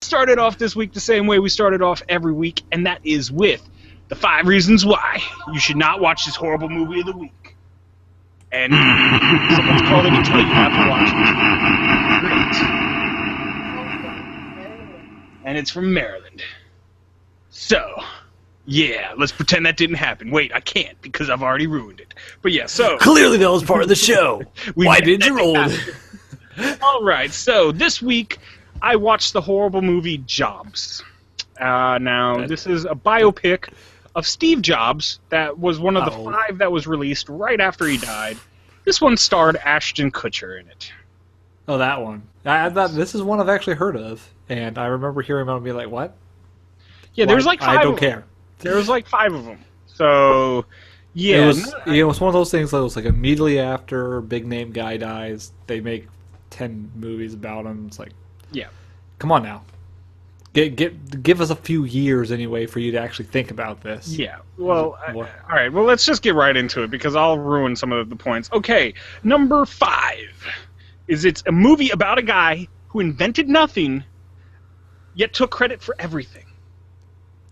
started off this week the same way we started off every week, and that is with the 5 reasons why you should not watch this horrible movie of the week. And someone's calling to tell you not to watch it. Great. And it's from Maryland. So, yeah, let's pretend that didn't happen. Wait, I can't because I've already ruined it. But yeah, so... Clearly that was part of the show. Why did you roll it? Alright, so this week I watched the horrible movie Jobs. This is a biopic of Steve Jobs that was one of the 5 that was released right after he died. This one starred Ashton Kutcher in it. Oh, that one. This is one I've actually heard of, and I remember hearing about it and being like, what? Yeah, there's like 5 I don't of care. them. There was like 5 of them. So, yeah. It was one of those things that was like immediately after a big name guy dies, they make 10 movies about him. It's like, yeah, come on now. Give us a few years anyway for you to actually think about this. Yeah, well, all right, well, let's just get right into it because I'll ruin some of the points. Okay, number 5 is it's a movie about a guy who invented nothing, yet took credit for everything.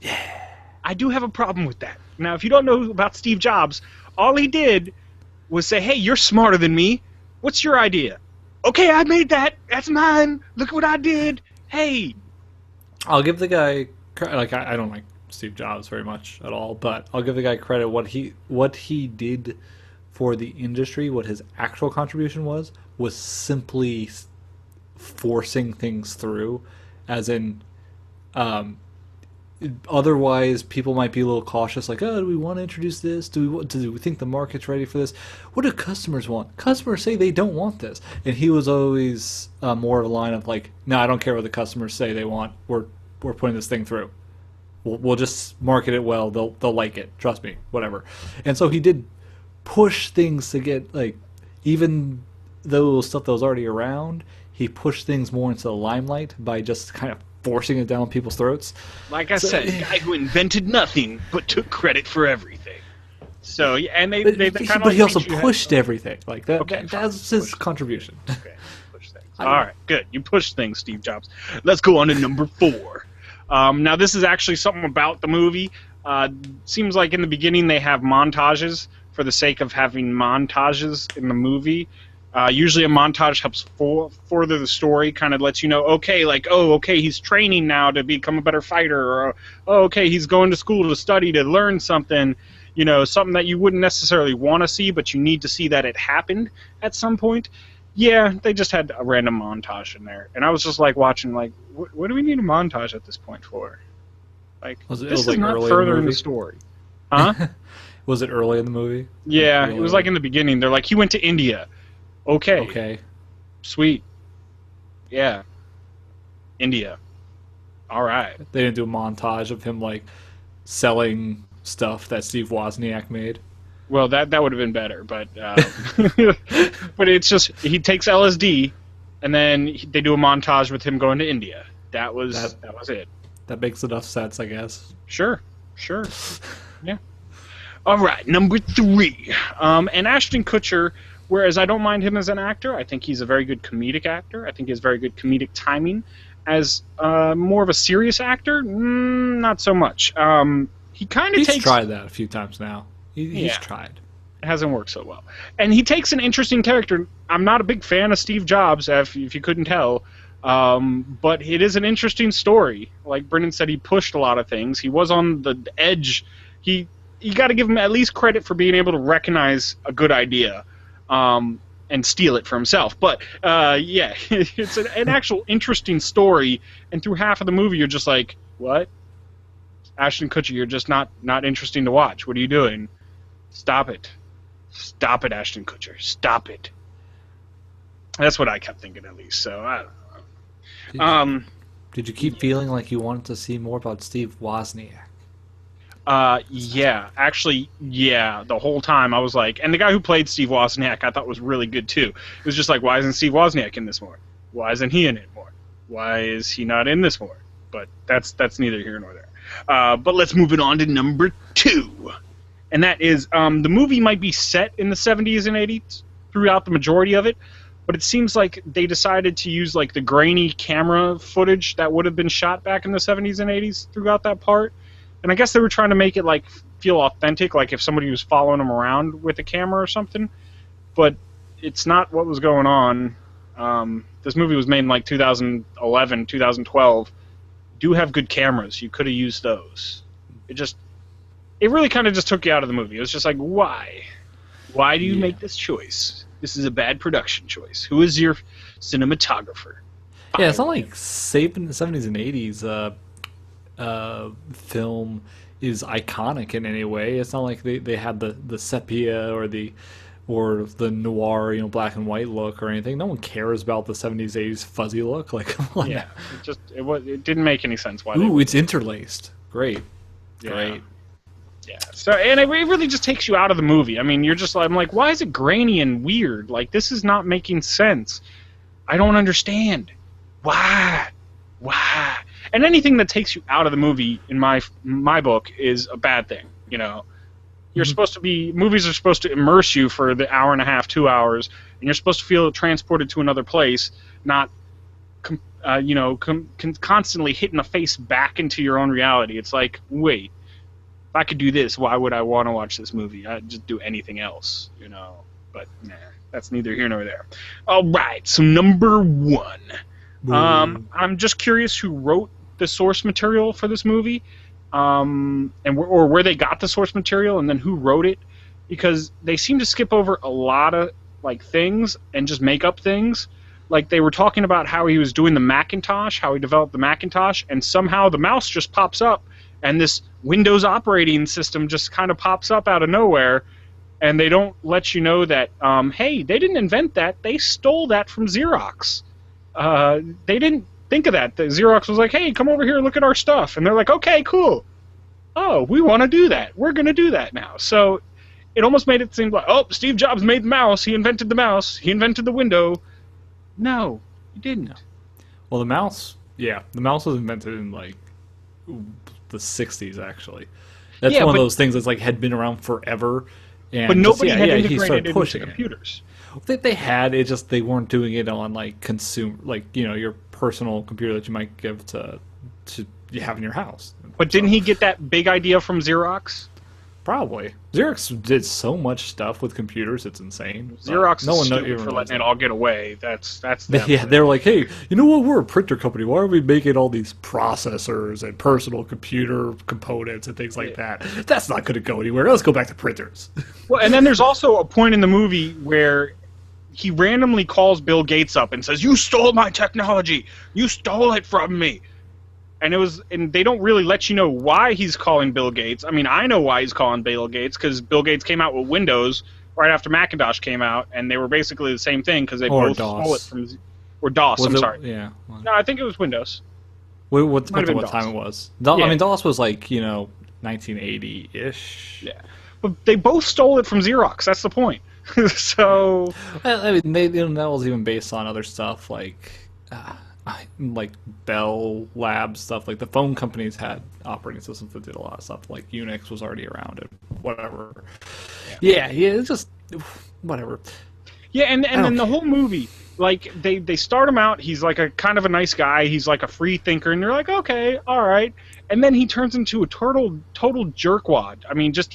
Yeah. I do have a problem with that. Now, if you don't know about Steve Jobs, all he did was say, hey, you're smarter than me. What's your idea? Okay, I made that. That's mine. Look what I did. Hey. I'll give the guy I don't like Steve Jobs very much at all, but I'll give the guy credit. What he did for the industry, what his actual contribution was simply forcing things through, as in, otherwise people might be a little cautious, like, oh, do we want to introduce this? Do we think the market's ready for this? What do customers want? Customers say they don't want this, and he was always more of a line of like, no, I don't care what the customers say they want. We're putting this thing through. We'll just market it well. They'll like it. Trust me. Whatever. And so he did push things to get, like, even though stuff that was already around, he pushed things more into the limelight by just kind of forcing it down people's throats. Like I said, a guy who invented nothing but took credit for everything. So, yeah, and but he also pushed everything. Like that. Okay, that's his contribution. Okay, push things. All right, good. You pushed things, Steve Jobs. Let's go on to number 4. Now, this is actually something about the movie. Seems like in the beginning they have montages for the sake of having montages in the movie. Usually a montage helps further the story, kind of lets you know, okay, like, oh, okay, he's training now to become a better fighter, or, oh, okay, he's going to school to study to learn something, you know, something that you wouldn't necessarily want to see, but you need to see that it happened at some point. Yeah, they just had a random montage in there, and I was just like watching, like, what do we need a montage at this point for? Like, this is like not furthering the story. Huh? Was it early in the movie? Yeah, it was like in the beginning. They're like, he went to India. Okay. Sweet. Yeah. India. All right. They didn't do a montage of him, like, selling stuff that Steve Wozniak made. Well, that would have been better, but but it's just he takes LSD, and then they do a montage with him going to India. That was it. That makes enough sense, I guess. Sure. Yeah. All right, number 3. And Ashton Kutcher, whereas I don't mind him as an actor, I think he's a very good comedic actor. I think he has very good comedic timing. As more of a serious actor, not so much. He kind of takes... He's tried that a few times now. He's tried. It hasn't worked so well. And he takes an interesting character. I'm not a big fan of Steve Jobs, if you couldn't tell. But it is an interesting story. Like Brendan said, he pushed a lot of things. He was on the edge. You got to give him at least credit for being able to recognize a good idea and steal it for himself. But, yeah, it's an actual interesting story. And through half of the movie, you're just like, what? Ashton Kutcher, you're just not interesting to watch. What are you doing? Stop it. Stop it, Ashton Kutcher. Stop it. That's what I kept thinking, at least. So, I don't know. Did you keep feeling like you wanted to see more about Steve Wozniak? Yeah. Actually, yeah. The whole time I was like... And the guy who played Steve Wozniak I thought was really good, too. It was just like, why isn't Steve Wozniak in this more? Why isn't he in it more? Why is he not in this more? But that's neither here nor there. But let's move it on to number 2. And that is, the movie might be set in the 70s and 80s throughout the majority of it, but it seems like they decided to use like the grainy camera footage that would have been shot back in the 70s and 80s throughout that part. And I guess they were trying to make it like feel authentic, like if somebody was following them around with a camera or something. But it's not what was going on. This movie was made in like 2011, 2012. Do have good cameras. You could have used those. It really kind of just took you out of the movie. It was just like, why? Why do you make this choice? This is a bad production choice. Who is your cinematographer? Yeah, it's not like 70s and 80s film is iconic in any way. It's not like they had the sepia or the noir, black and white look or anything. No one cares about the 70s, 80s fuzzy look. Like, come on. Yeah, it didn't make any sense. Why? Ooh, it's interlaced. Great. Yeah. Great. Yeah. So, and it really just takes you out of the movie. I mean, I'm like, why is it grainy and weird? Like, this is not making sense. I don't understand. Why? And anything that takes you out of the movie, in my book, is a bad thing. You're supposed to be. Movies are supposed to immerse you for the hour and a half, 2 hours, and you're supposed to feel transported to another place, not, constantly hitting the face back into your own reality. It's like, wait, if I could do this, why would I want to watch this movie? I'd just do anything else, But nah, that's neither here nor there. All right, so number 1. I'm just curious who wrote the source material for this movie. Or where they got the source material, and then who wrote it, because they seem to skip over a lot of things and just make up things. Like, they were talking about how he was doing the Macintosh, how he developed the Macintosh, and somehow the mouse just pops up, and this Windows operating system just kind of pops up out of nowhere, and they don't let you know that, hey, they didn't invent that, they stole that from Xerox. They didn't think of that. The Xerox was like, hey, come over here and look at our stuff. And they're like, okay, cool. Oh, we want to do that. We're going to do that now. So it almost made it seem like, oh, Steve Jobs made the mouse. He invented the mouse. He invented the window. No, he didn't. No. Well, the mouse was invented in, the 60s, actually. That's one of those things that's, had been around forever. And but nobody had he started integrated pushing into computers. They had it, just they weren't doing it on consumer, your personal computer that you might give to you have in your house. But didn't he get that big idea from Xerox? Probably. Xerox did so much stuff with computers, it's insane. Xerox is stupid for letting it all get away. That's they're like, hey, you know what? We're a printer company. Why are we making all these processors and personal computer components and things like that? That's not going to go anywhere. Let's go back to printers. Well, and then there's also a point in the movie where he randomly calls Bill Gates up and says, "You stole my technology. You stole it from me." And they don't really let you know why he's calling Bill Gates. I mean, I know why he's calling Bill Gates, because Bill Gates came out with Windows right after Macintosh came out, and they were basically the same thing because they both stole it from, or DOS. I'm sorry. Yeah. No, I think it was Windows. What time it was? I mean, DOS was 1980-ish. Yeah, but they both stole it from Xerox. That's the point. So, I mean, that was even based on other stuff like Bell Labs stuff. Like, the phone companies had operating systems that did a lot of stuff. Like, Unix was already around and whatever. Yeah, it's just whatever. Yeah, and then the whole movie, they start him out, he's like a kind of a nice guy, he's like a free thinker, and they're like, okay, all right. And then he turns into a total jerkwad. I mean, just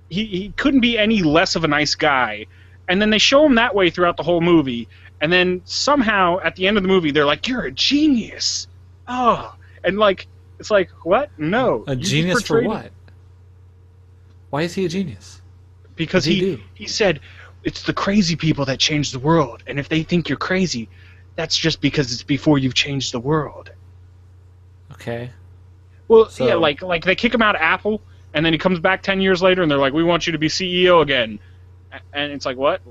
he couldn't be any less of a nice guy. And then they show him that way throughout the whole movie. And then somehow, at the end of the movie, they're like, "You're a genius." Oh, and it's like, what? No, a genius for what? Why is he a genius? Because he said, "It's the crazy people that change the world, and if they think you're crazy, that's just because it's before you've changed the world." Okay. Well, so, yeah, like they kick him out of Apple, and then he comes back 10 years later, and they're like, "We want you to be CEO again," and it's like, what?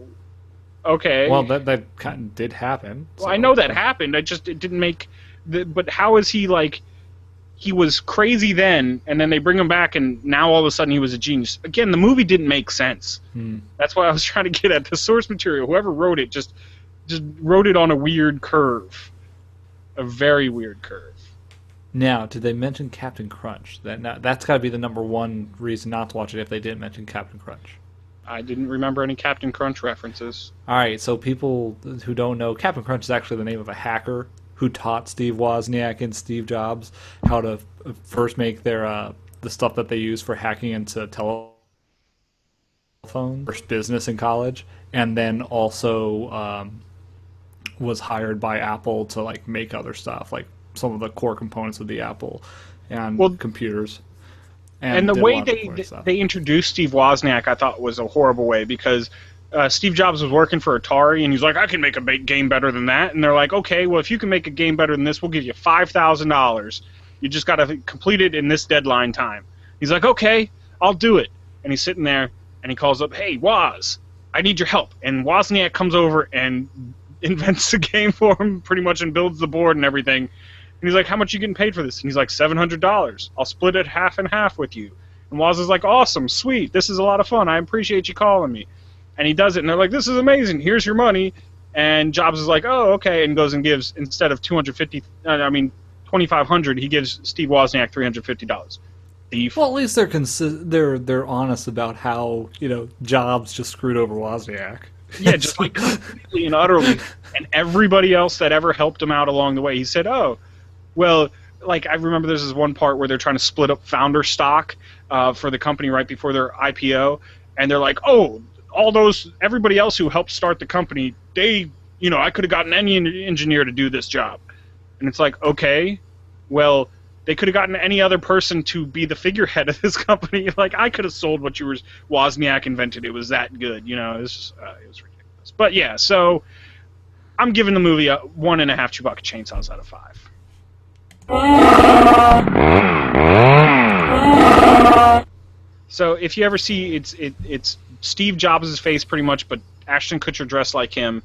Okay. Well, that kind of did happen. Well, I know that happened. It didn't make. But how is he he was crazy then, and then they bring him back, and now all of a sudden he was a genius. Again, the movie didn't make sense. That's why I was trying to get at the source material. Whoever wrote it just wrote it on a weird curve, a very weird curve. Now, did they mention Captain Crunch? That's got to be the number one reason not to watch it if they didn't mention Captain Crunch. I didn't remember any Captain Crunch references. All right, so people who don't know, Captain Crunch is actually the name of a hacker who taught Steve Wozniak and Steve Jobs how to first make their the stuff that they use for hacking into telephones, first business in college, and then also was hired by Apple to like make other stuff, like some of the core components of the Apple and computers. And the way they introduced Steve Wozniak, I thought was a horrible way, because Steve Jobs was working for Atari, and he's like, I can make a game better than that. And they're like, okay, well, if you can make a game better than this, we'll give you $5,000. You just got to complete it in this deadline time. He's like, okay, I'll do it. And he's sitting there, and he calls up, hey, Woz, I need your help. And Wozniak comes over and invents the game for him, pretty much, and builds the board and everything. And he's like, how much are you getting paid for this? And he's like, $700. I'll split it half and half with you. And Woz is like, awesome, sweet, this is a lot of fun. I appreciate you calling me. And he does it, and they're like, this is amazing. Here's your money. And Jobs is like, oh, okay, and goes and gives, instead of $2,500, he gives Steve Wozniak $350. Thief. Well, at least they're honest about how, you know, Jobs just screwed over Wozniak. Yeah, just like completely and utterly. And everybody else that ever helped him out along the way, he said, oh, well, like, I remember there's this one part where they're trying to split up founder stock for the company right before their IPO, and they're like, oh, everybody else who helped start the company, I could have gotten any engineer to do this job. And it's like, okay, well, they could have gotten any other person to be the figurehead of this company. Like, I could have sold what Wozniak invented. It was that good, it was ridiculous. But yeah, so I'm giving the movie a 1.5 Chewbacca chainsaws out of 5. So if you ever see it's Steve Jobs' face pretty much, but Ashton Kutcher dressed like him,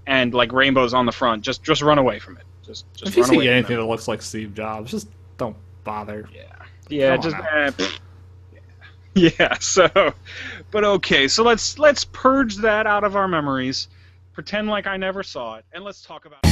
and like rainbows on the front, just run away from it. Just if you see anything that looks like Steve Jobs, just don't bother. Yeah. So, but okay. So let's purge that out of our memories, pretend like I never saw it, and let's talk about.